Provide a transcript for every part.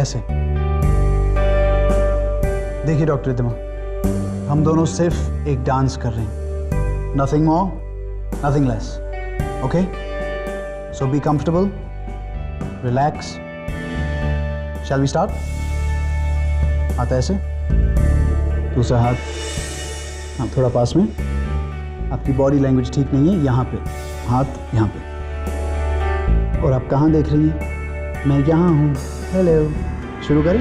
ऐसे। देखिए डॉक्टर रिद्धिमा, हम दोनों सिर्फ एक डांस कर रहे हैं, nothing more, nothing less. Okay, so be comfortable, relax. Shall we start? हाथ ऐसे, दूसरा हाथ हाँ थोड़ा पास में। आपकी बॉडी लैंग्वेज ठीक नहीं है, यहाँ पे हाथ, यहाँ पे। और आप कहाँ देख रही हैं? मैं यहाँ हूँ। हेलो, शुरू करें?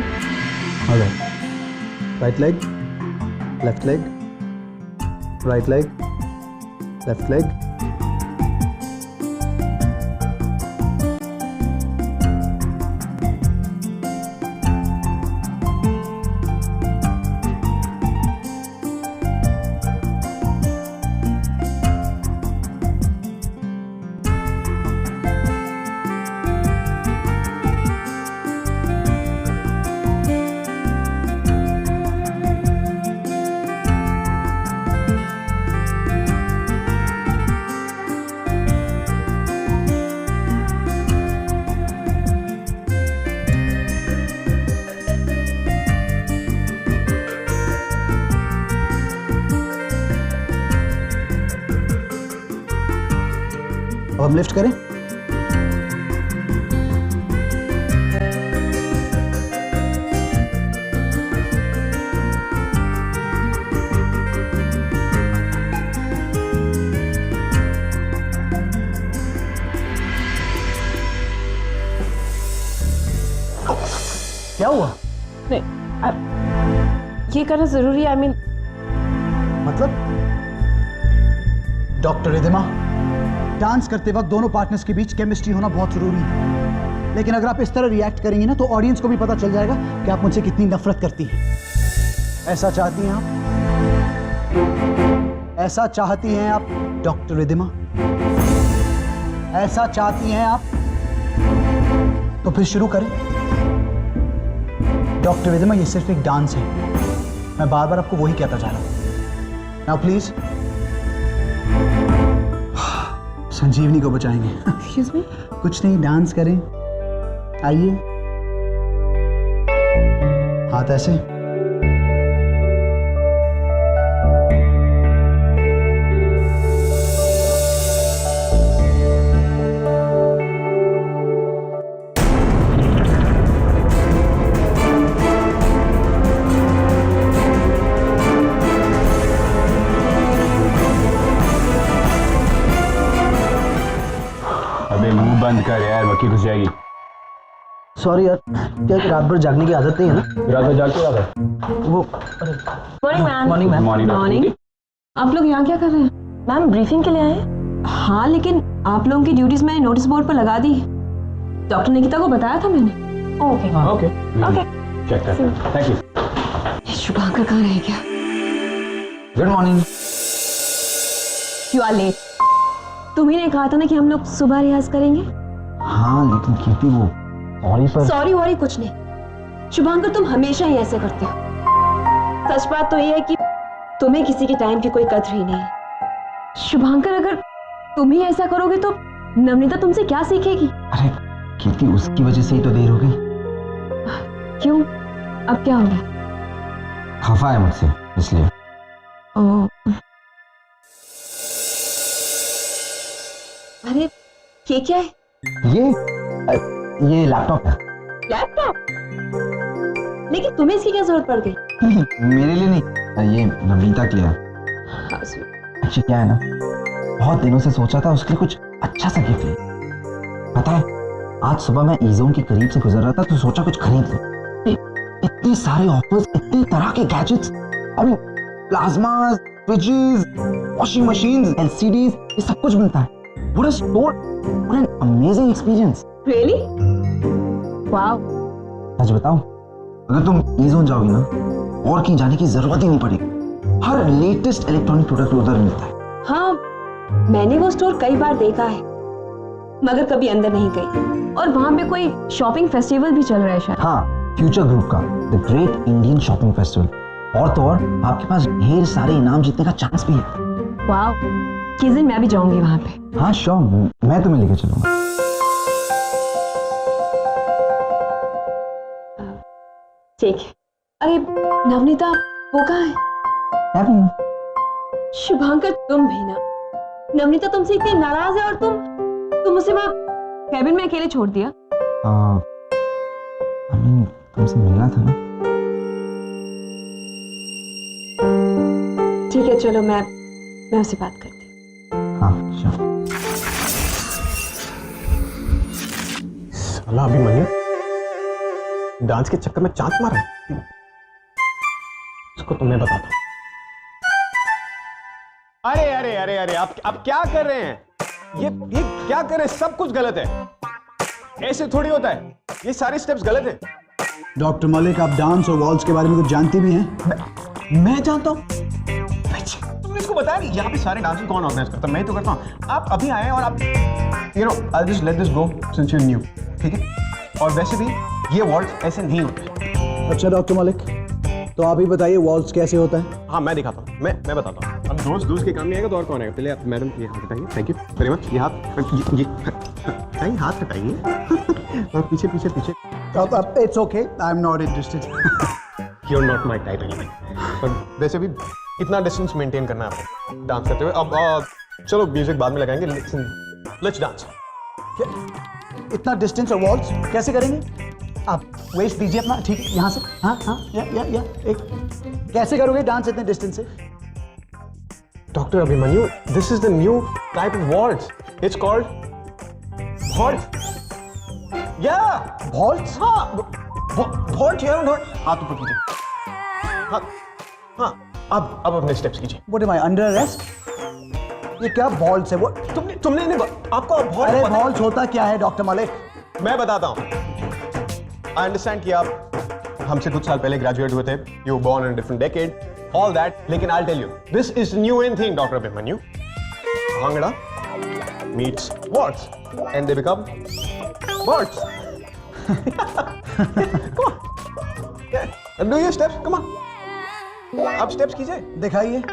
Alright. Right leg, left leg, right leg, left leg. अब हम लिफ्ट करें? क्या हुआ? नहीं, ये करना जरूरी है। आई मीन मतलब डॉक्टर रिद्धिमा, डांस करते वक्त दोनों पार्टनर्स के बीच केमिस्ट्री होना बहुत जरूरी है, लेकिन अगर आप इस तरह रिएक्ट करेंगी ना तो ऑडियंस को भी पता चल जाएगा कि आप मुझसे कितनी नफरत करती हैं। ऐसा चाहती हैं आप? ऐसा चाहती हैं आप डॉक्टर रिद्धिमा? ऐसा चाहती हैं आप? तो फिर शुरू करें। डॉक्टर रिद्धिमा, ये सिर्फ एक डांस है। मैं बार बार आपको वही कहता जा रहा हूं। नाउ प्लीज संजीवनी को बचाएंगे। Excuse me? कुछ नहीं, डांस करें। आइए, हाथ ऐसे। अबे मुंह बंद कर यार, मक्खी घुस जाएगी। सॉरी यार, क्या रात भर जागने की आदत नहीं है ना? रात भर जाग के आ गए? वो morning ma'am. Morning ma'am. Morning. आप लोग यहाँ क्या कर रहे हैं? मैम ब्रीफिंग के लिए आए हैं। हाँ, लेकिन आप लोगों की ड्यूटीज मैंने नोटिस बोर्ड पर लगा दी। डॉक्टर निकिता को बताया था मैंने। Okay okay okay. चेक कर, थैंक यू। शुभांकर कहाँ रह गया? Good morning. You are late. तुम्ही ने कहा था ना कि हम लोग सुबह रियाज करेंगे। हाँ लेकिन कीर्ति वो सॉरी पर। सॉरी वॉरी कुछ नहीं। शुभांकर, तुम हमेशा ही ऐसे करते हो। सच बात तो ये है कि तुम्हें किसी के टाइम की कोई कदर ही नहीं है। शुभांकर, अगर तुम ही ऐसा करोगे तो नवनीता तुमसे क्या सीखेगी? अरे कीर्ति, उसकी वजह से ही तो देर हो गई। क्यों? अब क्या हो गया? खफा है मुझसे इसलिए। ओह, अरे ये क्या है? ये लैपटॉप है। लैपटॉप? लेकिन तुम्हें इसकी क्या जरूरत पड़ गई? मेरे लिए नहीं, ये नवनीता के लिए है। एक्चुअली क्या है ना, बहुत दिनों से सोचा था उसके लिए कुछ अच्छा सा गिफ्ट ले। पता है, आज सुबह मैं ईज़ोन के करीब से गुजर रहा था तो सोचा कुछ खरीद लूं। इतने सारे ऑफर्स, इतने तरह के गैजेट्स, अभी plasma, freezes, washing machines, LCDs, ये सब कुछ मिलता है। What a store! What an amazing experience! Really? Wow! सच बताऊं, अगर तुम ईज़ोन जाओगी ना, और कहीं जाने की जरूरत ही नहीं पड़ेगी। हर लेटेस्ट इलेक्ट्रॉनिक प्रोडक्ट उधर मिलता है। हाँ, मैंने वो स्टोर कई बार देखा है, मगर कभी अंदर नहीं गई। और वहाँ पे कोई शॉपिंग फेस्टिवल भी चल रहा है शायद। हाँ, फ्यूचर ग्रुप का the great Indian shopping festival. और तो और आपके पास ढेर सारे इनाम जीतने का चांस भी है। वाह, किस दिन मैं भी जाऊंगी वहाँ पे। हाँ श्योर, मैं तुम्हें लेके चलूंगा। ठीक है। अरे नवनीता वो कहाँ है? क्या करना? शुभांकर तुम भी ना, नवनीता तुमसे इतनी नाराज है और तुम उसे वहां कैबिन में अकेले छोड़ दिया। तुमसे मिलना था ना। ठीक है चलो, मैं उससे बात करती हूँ। हाँ श्योर। साला अभिमन्यु डांस के चक्कर में चांद मारा उसको तो मैं बताता हूं। अरे अरे अरे अरे आप क्या कर रहे हैं? ये क्या कर रहे हैं? सब कुछ गलत है। ऐसे थोड़ी होता है, ये सारे स्टेप्स गलत है। डॉक्टर मलिक, आप डांस और वॉल्स के बारे में कुछ जानती भी हैं? मैं जानता हूं। तुमने इसको बताया नहीं, यहाँ पे सारे डांसेस कौन ऑर्गेनाइज करता है? मैं तो करता हूँ। आप अभी आए हैं और आप I just let this go since you new, ठीक है? और वैसे भी ये वॉल्स ऐसे नहीं होते। अच्छा डॉक्टर मलिक, तो आप ही बताइए वॉल्स कैसे होता है? हाँ मैं दिखाता हूँ, मैं बताता हूँ। हम दोस्त के काम नहीं आएगा तो और कौन आएगा? पहले आप मैडम ये हाथ हटाइए, थैंक यू वेरी मच। ये हाथ हटाइए और पीछे पीछे पीछे। It's okay, I am not interested. You're not my type anyway. पर वैसे भी इतना डिस्टेंस मेंटेन करना है आपको डांस करते हुए। अब चलो म्यूजिक बाद में लगाएंगे, लेट्स डांस। इतना डिस्टेंस और वॉल्स कैसे करेंगे? आप वेस्ट दीजिए अपना, ठीक है, यहाँ से। हाँ हाँ, या एक कैसे करोगे डांस इतने डिस्टेंस से? Doctor Abhimanyu, this is the new type of walls, it's called walls. या वॉल्स? हाँ वॉल्स यार। हाथ ऊपर कीजिए। हाँ अब अपने स्टेप्स कीजिए। What am I under arrest? ये क्या वॉल्स है? वो तुमने नहीं आपको अरे वॉल्स होता क्या है डॉक्टर मलिक? मैं बताता हूँ। आई अंडरस्टैंड कि आप हमसे कुछ साल पहले ग्रेजुएट हुए थे, you were born in different decade, all that, लेकिन I tell you this is new in thing doctor Abhimanyu. Bhangra meets waltz and they become waltz. Do your steps, come on. आप स्टेप्स कीजिए, दिखाइए।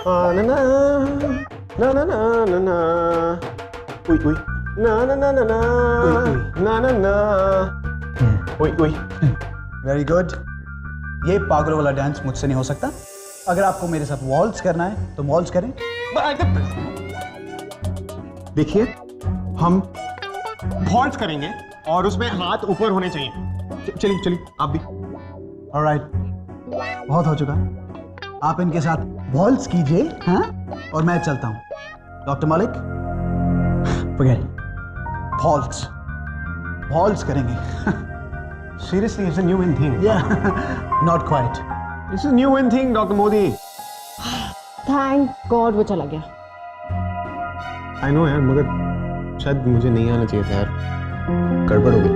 ना ना ना ना ना ना ना उई उई ना ना ना ना ना ना ना ना उई उई। Very good. ये पागलों वाला डांस मुझसे नहीं हो सकता। अगर आपको मेरे साथ वॉल्स करना है तो वॉल्स करें। देखिए हम वॉल्स करेंगे और उसमें हाथ ऊपर होने चाहिए। चलिए आप भी। ऑलराइट, बहुत हो चुका। आप इनके साथ वॉल्स कीजिए, हाँ, और मैं चलता हूं। डॉक्टर मलिक, फॉरगेट वॉल्स करेंगे। Seriously it's a new in thing. Not quite. This is new in thing doctor Modi. Thank God वो चला गया। आई नो यार, मगर शायद मुझे नहीं आना चाहिए था यार, गड़बड़ हो गई।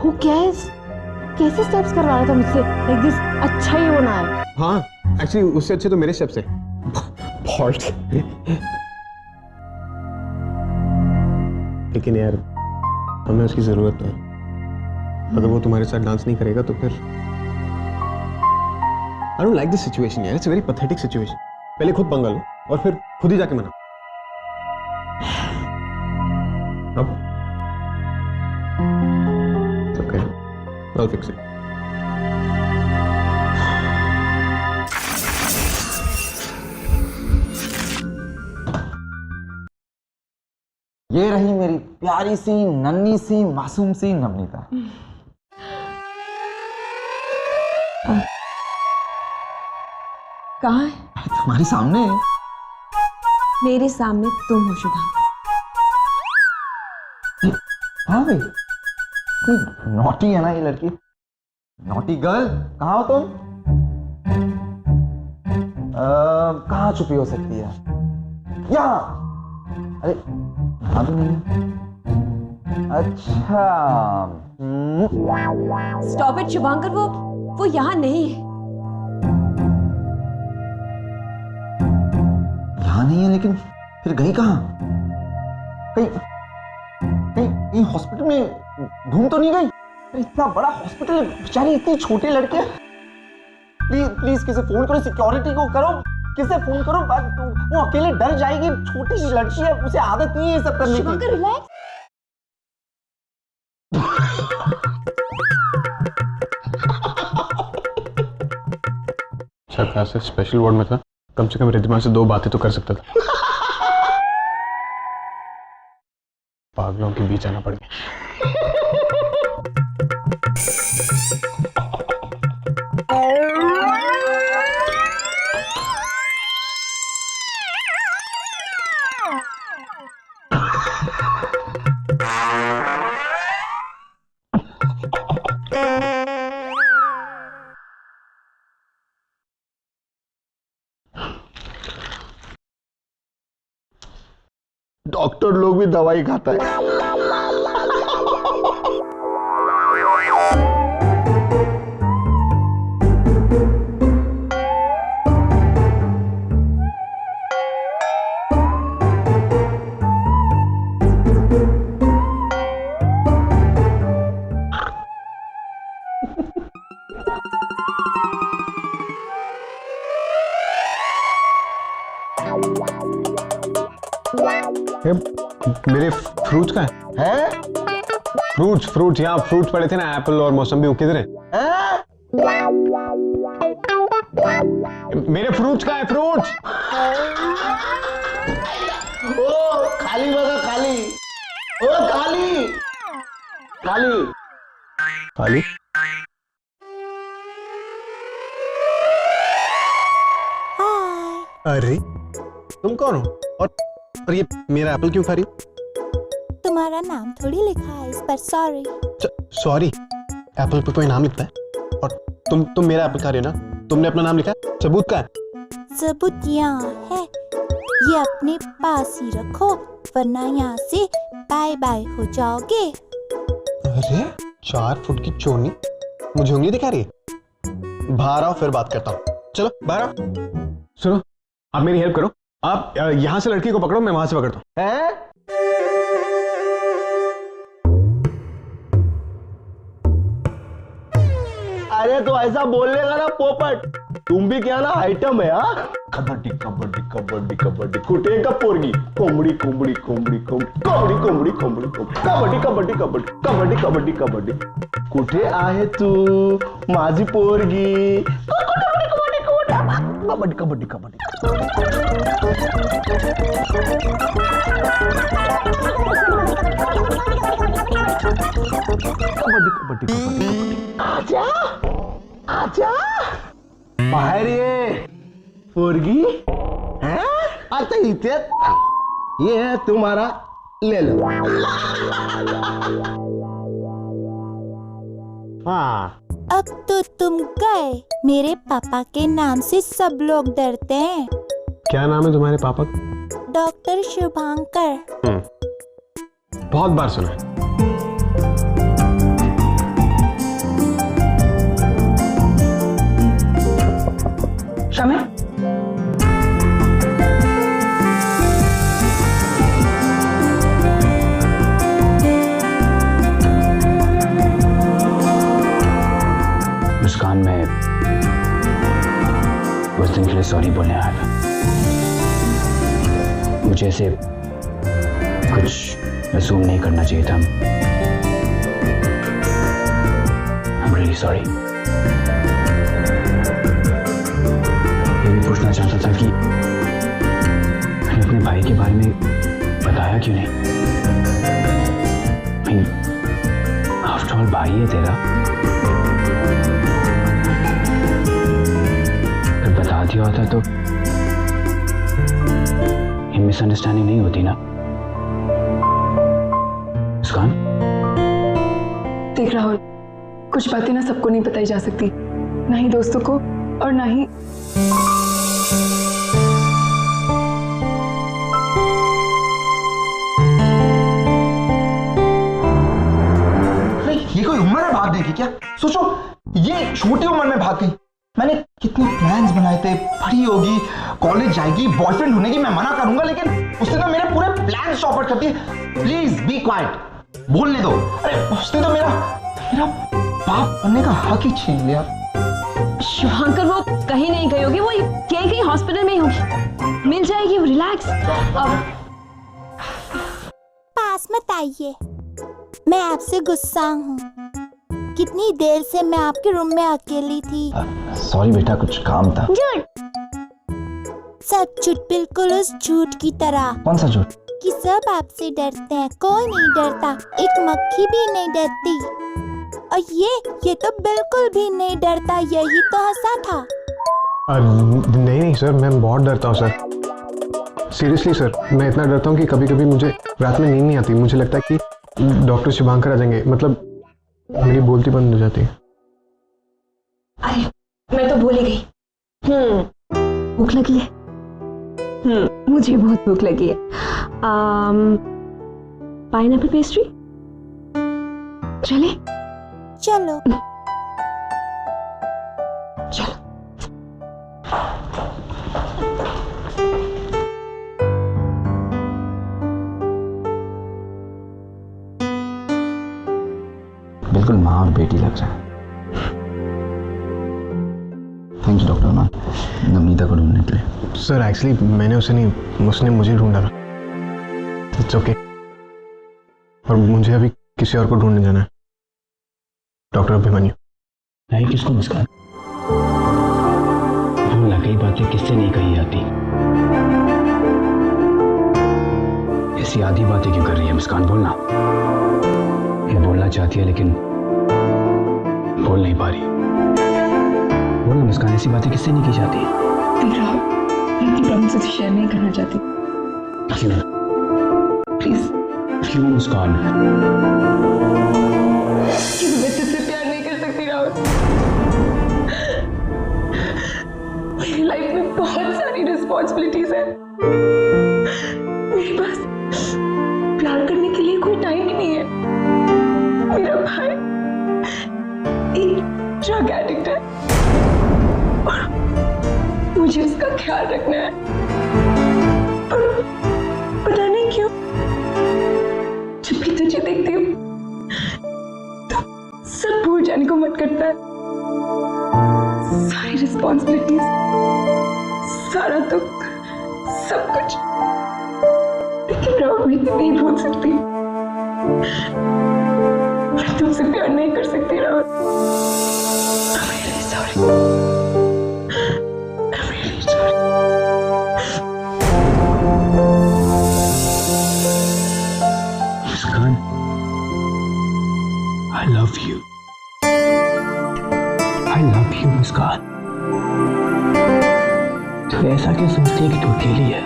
Who cares? कैसे स्टेप्स करवा रहा था मुझसे? लाइक दिस अच्छा ही होना है। हाँ एक्चुअली उससे अच्छे तो मेरे स्टेप्स है। लेकिन यार हमें उसकी जरूरत है। अगर वो तुम्हारे साथ डांस नहीं करेगा तो फिर I don't like this situation यार, it's a very pathetic situation. पहले खुद पंगा लो और फिर खुद ही जाके मना। अब ओके, I'll fix it. ये रही मेरी प्यारी सी नन्ही सी मासूम सी नवनीता। कहाँ है? तुम्हारे सामने है। मेरे सामने तुम हो शुभांकर। हाँ भाई, कोई नॉटी है ना ये लड़की? नॉटी गर्ल, कहाँ हो तुम? कहाँ छुपी हो सकती है? यहाँ। अरे यहाँ तो नहीं है। अच्छा। स्टॉप इट शुभांकर, वो यहाँ नहीं है। यहाँ नहीं है, लेकिन फिर गई कहाँ? कहीं हॉस्पिटल में घूम तो नहीं गई? इतना बड़ा हॉस्पिटल है, बेचारी इतनी छोटी लड़की। प्लीज किसी फोन करो, सिक्योरिटी को करो, किसे फोन करो। वो अकेले डर जाएगी, छोटी सी लड़की है, उसे आदत नहीं है ये सब करने की। शुभांकर रिलैक्स। अच्छा खासा स्पेशल वार्ड में था, कम से कम रिद्धिमा से 2 बातें तो कर सकता था। पागलों के बीच आना पड़ गया। डॉक्टर लोग भी दवाई खाता है। मेरे फ्रूट्स कहाँ हैं? फ्रूट्स यहाँ फ्रूट्स पड़े थे ना, एप्पल और मौसम्बी, वो किधर है? मेरे फ्रूट्स कहाँ है? फ्रूट्स ओ खाली बघा, खाली। ओ खाली खाली खाली। अरे तुम कौन हो और ये मेरा एप्पल क्यों खा रही? तुम्हारा नाम थोड़ी लिखा है इस पर, सॉरी। सॉरी, एप्पल पे कोई नाम लिखता है? और तुम मेरा एप्पल खा रही हो ना? तुमने अपना नाम लिखा है? सबूत का है? सबूत यहाँ है, ये अपने पास ही रखो वरना यहाँ से बाय बाय हो जाओगे। अरे 4 फुट की चोनी मुझे उंगली दिखा रही है। बाहर आओ फिर बात करता हूँ। चलो बाहर आओ। सुनो, आप मेरी हेल्प करो, आप यहाँ से लड़की को पकड़ो, मैं वहां से पकड़ता हूँ। हैं? अरे तो ऐसा बोलने का ना पोपट, तुम भी क्या ना आइटम है। हाँ, कबड्डी कबड्डी कबड्डी कबड्डी, कुटे का पोरगी, कोंबड़ी कोंबड़ी कोंबड़ी कोंबड़ी कोंबड़ी कोंबड़ी कबड्डी कबड्डी कबड्डी कबड्डी कबड्डी कबड्डी, कुठे आहे तू माझी पोरगी? कबड्डी कबड्डी कबड्डी। कबड्डी कबड्डी कबड्डी। आजा आजा बाहेर ये पोरगी है। आता इथे ये है तुम्हारा, ले लो। हाँ, अब तो तुम गए, मेरे पापा के नाम से सब लोग डरते हैं। क्या नाम है तुम्हारे पापा का? डॉक्टर शुभांकर। बहुत बार सुना है। शामिल, मुस्कान, मैं उस दिन के लिए सॉरी बोलने आया था। मुझे ऐसे कुछ असूम नहीं करना चाहिए था। I'm really sorry। ये भी पूछना चाहता था कि मैंने अपने भाई के बारे में बताया क्यों नहीं? आफ्टर ऑल भाई है तेरा, अगर बता दिया होता तो ये मिसअंडरस्टैंडिंग नहीं होती ना। मुस्कान, देख राहुल, कुछ बातें ना सबको नहीं बताई जा सकती, ना ही दोस्तों को और ना ही। ये कोई उम्र है भागने की? क्या सोचो, ये छोटी उम्र में भाग गई। मैंने कितने प्लान्स बनाए थे, बड़ी होगी, कॉलेज जाएगी, बॉयफ्रेंड होने की मैं मना करूंगा, लेकिन उसने तो मेरे पूरे प्लान चौपट कर दिए। प्लीज बी क्वाइट, बोलने दो। अरे उसने तो मेरा बाप बनने का हक ही छीन लिया। शुभांकर वो कहीं नहीं गई होगी, वो कहीं हॉस्पिटल में ही होगी, मिल जाएगी, रिलैक्स। पास मत आइए, मैं आपसे गुस्सा हूँ। कितनी देर से मैं आपके रूम में अकेली थी। सॉरी बेटा, कुछ काम था। झूठ, सब झूठ, बिल्कुल उस झूठ की तरह कौन सा झूठ? कि सब आपसे डरते हैं, कोई नहीं डरता, एक मक्खी भी नहीं डरती। और ये तो बिल्कुल भी नहीं डरता, यही तो हंसा था। नहीं सर, मैं बहुत डरता हूँ सर। सीरियसली सर, मैं इतना डरता हूँ कि कभी कभी मुझे रात में नींद नहीं आती। मुझे लगता है कि डॉक्टर शुभांकर आ जाएंगे, मतलब मेरी बोलती बंद हो जाती है। अरे मैं तो भूल ही गई। भूख लगी है। मुझे बहुत भूख लगी है। पाइनएप्पल पेस्ट्री चले? चलो। चलो। बिल्कुल माँ और बेटी लग रहा है। थैंक यू डॉक्टर मान, नवनीता को ढूंढने के लिए। सर एक्चुअली मैंने उसे नहीं, उसने मुझे ढूंढा था। It's okay. और मुझे अभी किसी और को ढूंढने जाना है, डॉक्टर अभिमन्यु। नहीं, किसको मुस्कान? बोलना, कई बातें किससे नहीं कही जाती। ऐसी आधी बातें क्यों कर रही है मुस्कान? बोलना। ये बोलना चाहती है लेकिन बोल नहीं पा रही। बोलना मुस्कान, ऐसी बातें किससे नहीं की जाती? मैं अपनी प्रॉब्लम से शेयर नहीं करना चाहती। क्यों? प्लीज। क्यों मुस्कान? कि मैं तुझसे प्यार नहीं कर सकती राहुल। मेरी लाइफ में बहुत सारी रिस्पॉन्सिबिलिटीज है। मेरे पास प्यार करने के लिए कोई टाइम ही नहीं है। मेरा भाई एक ड्रग एडिक्ट है और मुझे उसका ख्याल रखना है। और पता नहीं क्यों जब भी तुझे देखती हूँ तो सब भूल जाने को मन करता है। सारी रिस्पॉन्सिबिलिटीज, सारा दुख, सब कुछ। लेकिन राहुल, मैं इसे नहीं भूल सकती। मैं तुमसे प्यार नहीं कर सकती Rahul. I'm really sorry. I'm really sorry. Muskan, I love you. I love you मुस्कान। तू ऐसा क्यों सोचती है कि तू अकेली है?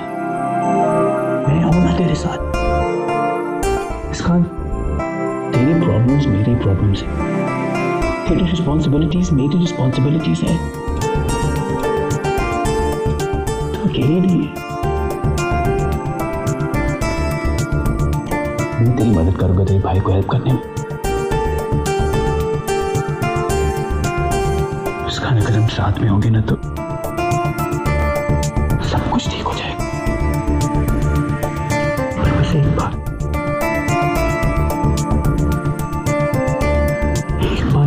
मैं हूं ना तेरे साथ। मुस्कान, तेरी प्रॉब्लम्स मेरी प्रॉब्लम्स है, तेरी रिस्पॉन्सिबिलिटीज मेरी रिस्पॉन्सिबिलिटीज है। तू अकेली नहीं है। मैं तेरी मदद करूंगा तेरे भाई को हेल्प करने में। मुस्कान, अगर हम साथ में होंगे ना तो सब कुछ ठीक हो जाएगा। पर बस एक बार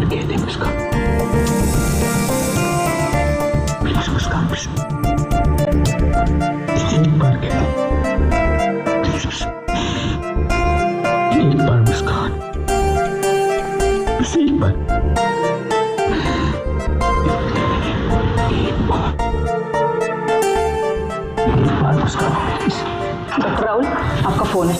कह दे मुस्कान, प्लीज मुस्कान, प्लीज एक बार कह दे, एक बार मुस्कान, बस एक बार, एक बार मुस्कान प्लीज। डॉक्टर राहुल, आपका फोन है।